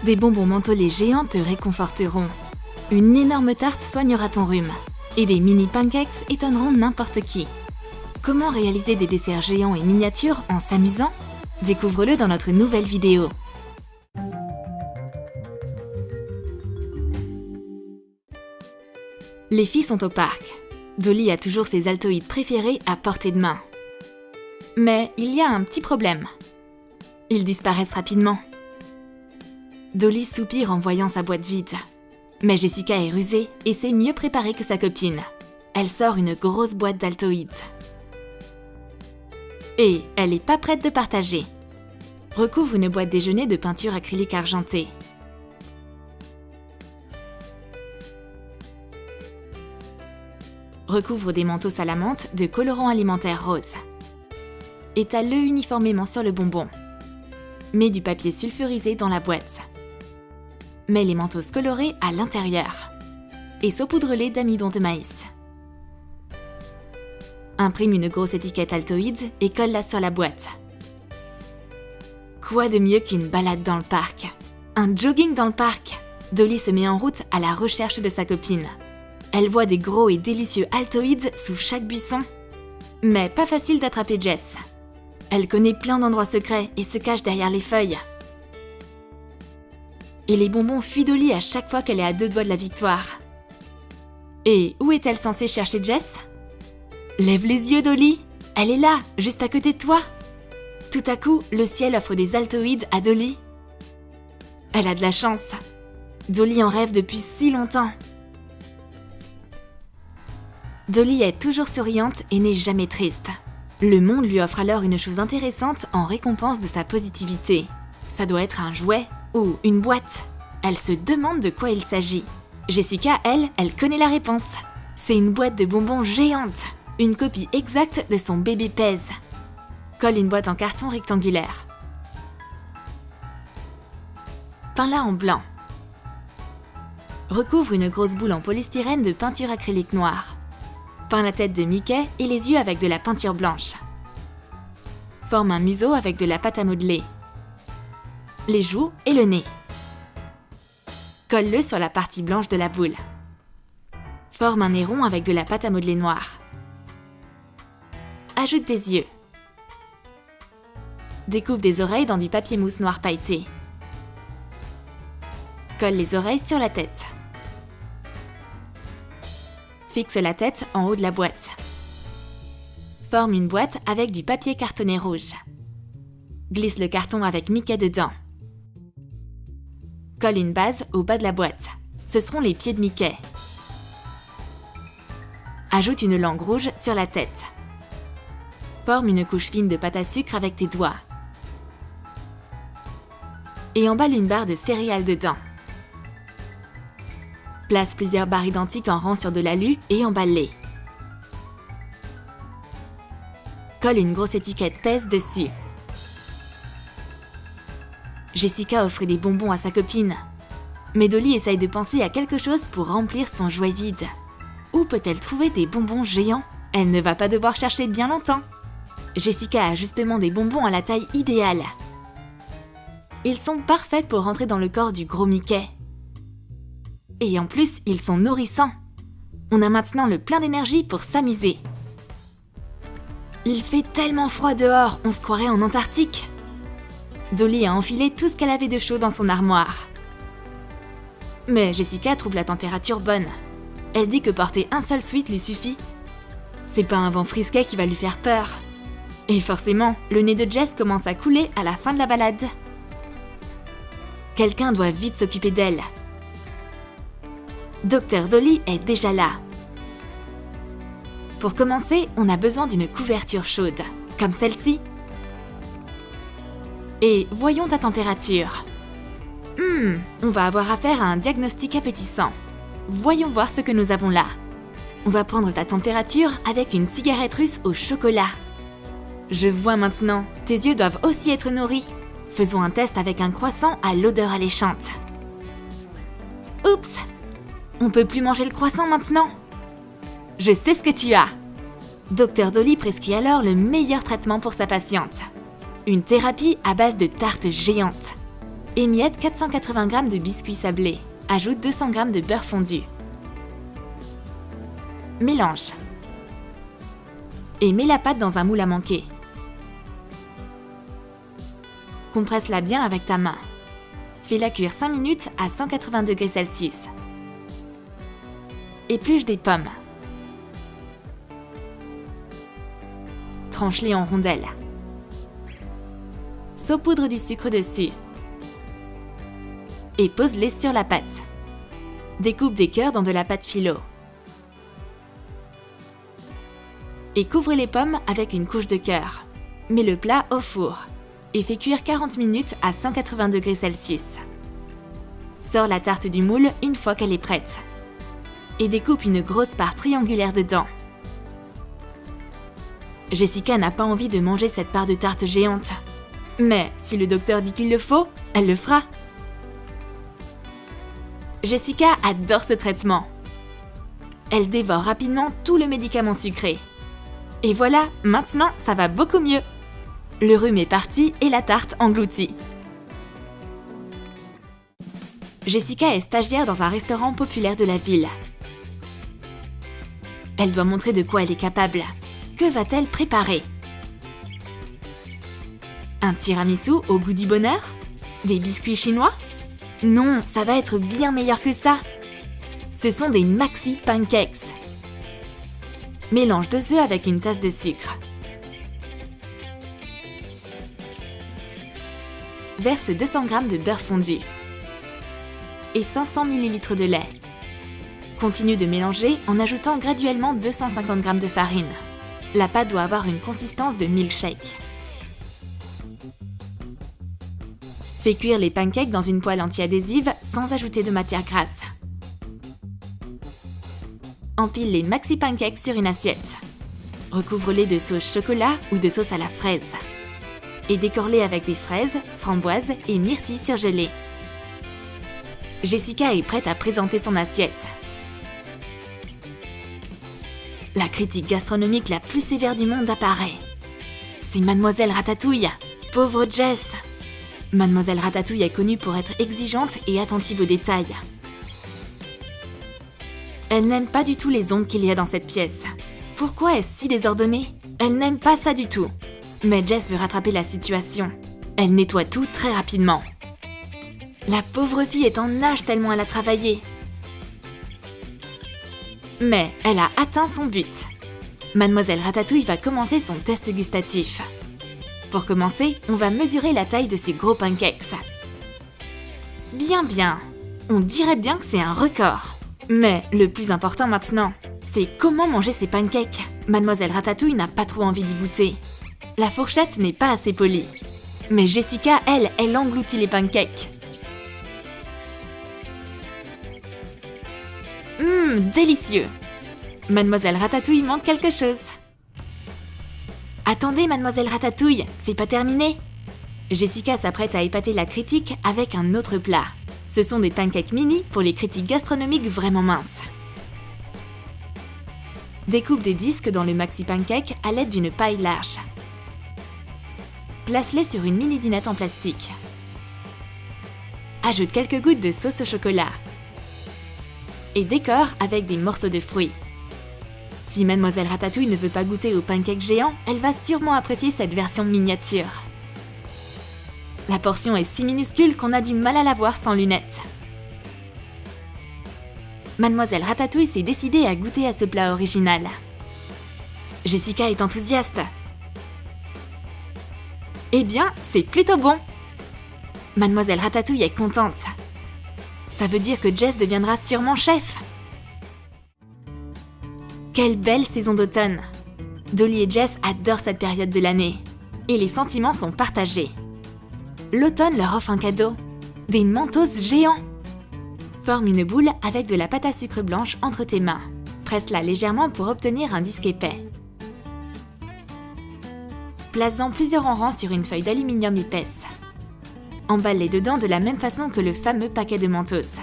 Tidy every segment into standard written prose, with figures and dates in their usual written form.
Des bonbons mentholés géants te réconforteront. Une énorme tarte soignera ton rhume. Et des mini pancakes étonneront n'importe qui. Comment réaliser des desserts géants et miniatures en s'amusant? Découvre-le dans notre nouvelle vidéo. Les filles sont au parc. Dolly a toujours ses Altoïdes préférés à portée de main. Mais il y a un petit problème. Ils disparaissent rapidement. Dolly soupire en voyant sa boîte vide. Mais Jessica est rusée et sait mieux préparer que sa copine. Elle sort une grosse boîte d'Altoïdes. Et elle n'est pas prête de partager. Recouvre une boîte déjeuner de peinture acrylique argentée. Recouvre des mentos à la menthe de colorant alimentaire rose. Étale-le uniformément sur le bonbon. Mets du papier sulfurisé dans la boîte. Mets les mentos colorés à l'intérieur. Et saupoudre-les d'amidon de maïs. Imprime une grosse étiquette Altoïdes et colle-la sur la boîte. Quoi de mieux qu'une balade dans le parc? Un jogging dans le parc! Dolly se met en route à la recherche de sa copine. Elle voit des gros et délicieux Altoïdes sous chaque buisson. Mais pas facile d'attraper Jess. Elle connaît plein d'endroits secrets et se cache derrière les feuilles. Et les bonbons fuient Dolly à chaque fois qu'elle est à 2 doigts de la victoire. Et où est-elle censée chercher Jess? Lève les yeux, Dolly! Elle est là, juste à côté de toi! Tout à coup, le ciel offre des Altoïdes à Dolly. Elle a de la chance. Dolly en rêve depuis si longtemps. Dolly est toujours souriante et n'est jamais triste. Le monde lui offre alors une chose intéressante en récompense de sa positivité. Ça doit être un jouet ou une boîte. Elle se demande de quoi il s'agit. Jessica, elle connaît la réponse. C'est une boîte de bonbons géante. Une copie exacte de son bébé pèse. Colle une boîte en carton rectangulaire. Peins-la en blanc. Recouvre une grosse boule en polystyrène de peinture acrylique noire. Peins la tête de Mickey et les yeux avec de la peinture blanche. Forme un museau avec de la pâte à modeler. Les joues et le nez. Colle-le sur la partie blanche de la boule. Forme un nez rond avec de la pâte à modeler noire. Ajoute des yeux. Découpe des oreilles dans du papier mousse noir pailleté. Colle les oreilles sur la tête. Fixe la tête en haut de la boîte. Forme une boîte avec du papier cartonné rouge. Glisse le carton avec Mickey dedans. Colle une base au bas de la boîte. Ce seront les pieds de Mickey. Ajoute une langue rouge sur la tête. Forme une couche fine de pâte à sucre avec tes doigts. Et emballe une barre de céréales dedans. Place plusieurs barres identiques en rang sur de l'alu et emballe-les. Colle une grosse étiquette pèse dessus. Jessica offre des bonbons à sa copine. Mais Dolly essaye de penser à quelque chose pour remplir son jouet vide. Où peut-elle trouver des bonbons géants? Elle ne va pas devoir chercher bien longtemps. Jessica a justement des bonbons à la taille idéale. Ils sont parfaits pour rentrer dans le corps du gros Mickey. Et en plus, ils sont nourrissants. On a maintenant le plein d'énergie pour s'amuser. Il fait tellement froid dehors, on se croirait en Antarctique. Dolly a enfilé tout ce qu'elle avait de chaud dans son armoire. Mais Jessica trouve la température bonne. Elle dit que porter un seul sweat lui suffit. C'est pas un vent frisquet qui va lui faire peur. Et forcément, le nez de Jess commence à couler à la fin de la balade. Quelqu'un doit vite s'occuper d'elle. Dr Dolly est déjà là. Pour commencer, on a besoin d'une couverture chaude, comme celle-ci. Et voyons ta température. On va avoir affaire à un diagnostic appétissant. Voyons voir ce que nous avons là. On va prendre ta température avec une cigarette russe au chocolat. Je vois maintenant, tes yeux doivent aussi être nourris. Faisons un test avec un croissant à l'odeur alléchante. Oups! On peut plus manger le croissant maintenant? Je sais ce que tu as! Dr Dolly prescrit alors le meilleur traitement pour sa patiente. Une thérapie à base de tartes géantes. Émiette 480 g de biscuits sablés. Ajoute 200 g de beurre fondu. Mélange. Et mets la pâte dans un moule à manquer. Compresse-la bien avec ta main. Fais-la cuire 5 minutes à 180 degrés Celsius. Épluche des pommes. Tranche-les en rondelles. Saupoudre du sucre dessus. Et pose-les sur la pâte. Découpe des cœurs dans de la pâte phyllo. Et couvre les pommes avec une couche de cœur. Mets le plat au four et fais cuire 40 minutes à 180 degrés Celsius. Sors la tarte du moule une fois qu'elle est prête. Et découpe une grosse part triangulaire dedans. Jessica n'a pas envie de manger cette part de tarte géante. Mais si le docteur dit qu'il le faut, elle le fera. Jessica adore ce traitement. Elle dévore rapidement tout le médicament sucré. Et voilà, maintenant, ça va beaucoup mieux. Le rhume est parti et la tarte engloutie. Jessica est stagiaire dans un restaurant populaire de la ville. Elle doit montrer de quoi elle est capable. Que va-t-elle préparer? Un tiramisu au goût du bonheur? Des biscuits chinois? Non, ça va être bien meilleur que ça. Ce sont des maxi pancakes. Mélange 2 œufs avec une tasse de sucre. Verse 200 g de beurre fondu et 500 ml de lait. Continue de mélanger en ajoutant graduellement 250 g de farine. La pâte doit avoir une consistance de milkshake. Fais cuire les pancakes dans une poêle anti-adhésive sans ajouter de matière grasse. Empile les maxi pancakes sur une assiette. Recouvre-les de sauce chocolat ou de sauce à la fraise. Et décore-les avec des fraises, framboises et myrtilles surgelées. Jessica est prête à présenter son assiette. La critique gastronomique la plus sévère du monde apparaît. C'est Mademoiselle Ratatouille. Pauvre Jess. Mademoiselle Ratatouille est connue pour être exigeante et attentive aux détails. Elle n'aime pas du tout les ombres qu'il y a dans cette pièce. Pourquoi est-ce si désordonné? Elle n'aime pas ça du tout. Mais Jess veut rattraper la situation. Elle nettoie tout très rapidement. La pauvre fille est en nage tellement elle a travaillé. Mais elle a atteint son but. Mademoiselle Ratatouille va commencer son test gustatif. Pour commencer, on va mesurer la taille de ces gros pancakes. Bien. On dirait bien que c'est un record. Mais le plus important maintenant, c'est comment manger ces pancakes. Mademoiselle Ratatouille n'a pas trop envie d'y goûter. La fourchette n'est pas assez polie. Mais Jessica, elle engloutit les pancakes. Délicieux! Mademoiselle Ratatouille manque quelque chose. Attendez, Mademoiselle Ratatouille, c'est pas terminé. Jessica s'apprête à épater la critique avec un autre plat. Ce sont des pancakes mini pour les critiques gastronomiques vraiment minces. Découpe des disques dans le maxi pancake à l'aide d'une paille large. Place-les sur une mini dinette en plastique. Ajoute quelques gouttes de sauce au chocolat. Et décore avec des morceaux de fruits. Si Mademoiselle Ratatouille ne veut pas goûter aux pancakes géants, elle va sûrement apprécier cette version miniature. La portion est si minuscule qu'on a du mal à la voir sans lunettes. Mademoiselle Ratatouille s'est décidée à goûter à ce plat original. Jessica est enthousiaste. Eh bien, c'est plutôt bon. Mademoiselle Ratatouille est contente. Ça veut dire que Jess deviendra sûrement chef. Quelle belle saison d'automne. Dolly et Jess adorent cette période de l'année. Et les sentiments sont partagés. L'automne leur offre un cadeau. Des mentos géants. Forme une boule avec de la pâte à sucre blanche entre tes mains. Presse-la légèrement pour obtenir un disque épais. Place-en plusieurs en rang sur une feuille d'aluminium épaisse. Emballe-les dedans de la même façon que le fameux paquet de Mentos.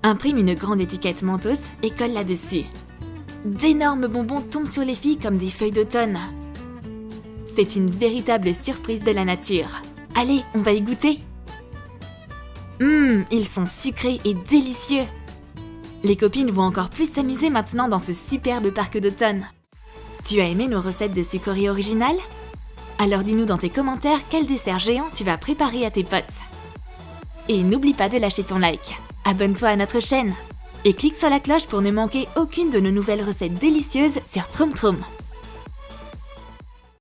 Imprime une grande étiquette Mentos et colle là-dessus. D'énormes bonbons tombent sur les filles comme des feuilles d'automne. C'est une véritable surprise de la nature. Allez, on va y goûter. Ils sont sucrés et délicieux. Les copines vont encore plus s'amuser maintenant dans ce superbe parc d'automne. Tu as aimé nos recettes de sucreries originales? Alors dis-nous dans tes commentaires quel dessert géant tu vas préparer à tes potes. Et n'oublie pas de lâcher ton like, abonne-toi à notre chaîne et clique sur la cloche pour ne manquer aucune de nos nouvelles recettes délicieuses sur Troom Troom.